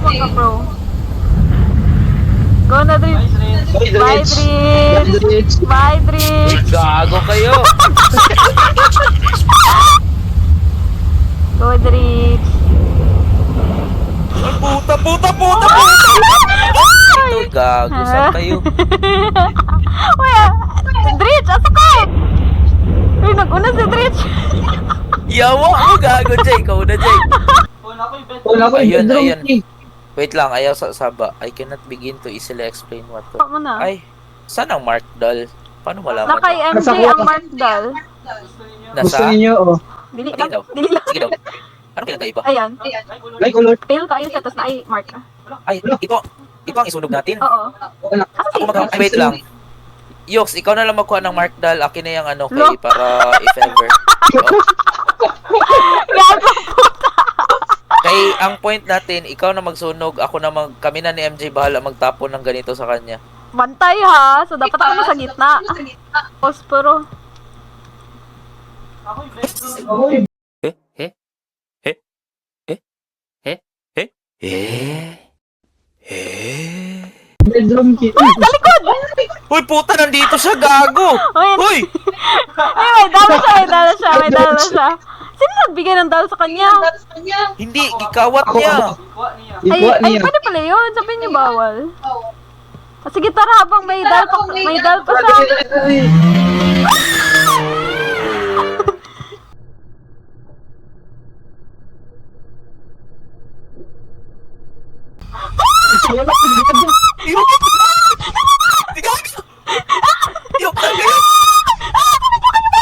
Huwag ka pro. Go na, Dritch. Bye, Dritch. Dritch. Bye, Dritch. Gago kayo. Go, Dritch. Ay, puta. Ito, gago. Saan kayo? Uy, Dritch, asa ka? Uy, nag-una si Dritch. Yawa mo, gago, Jay. Ikaw na, Jay. Wala ko Ayun, bedroom, ayun. eh. Wait lang, ayaw sa saba. I cannot begin to easily explain what to. Mo na. Ay, saan ang Mark Doll? Paano malaman? Na kay MJ Nasa ang kuha. Mark Doll. Gusto Nasa? niyo, oh. Dili Sige daw. lang. Dili lang. Sige daw. Ano pinagkaiba? Ayan. Like color. Pale kayo siya, tapos na ay Mark. Ay, ito ang isunog natin. Oo. Okay na. Ako ay, wait lang. Yox, ikaw na lang magkuha ng Mark Doll. Akin na yung ano kay No. para if ever. Oh. Gago. Kay ang point natin, ikaw na magsunog, ako na kami na ni MJ bahala magtapon ng ganito sa kanya. Bantay ha. So, dapat ako nasa gitna. Posporo. Bedroom key. Sa likod! Uy, puta, nandito siya, gago! Uy! Uy! Ay, may dala siya. Sino nagbigay ng dal sa kanya? Hindi, gikawat niya. Ay, Ibuwa ay, niya. pwede pala yun. Sabihin niyo bawal. Ah, sige, tara, habang may dal pa siya. Wala ko.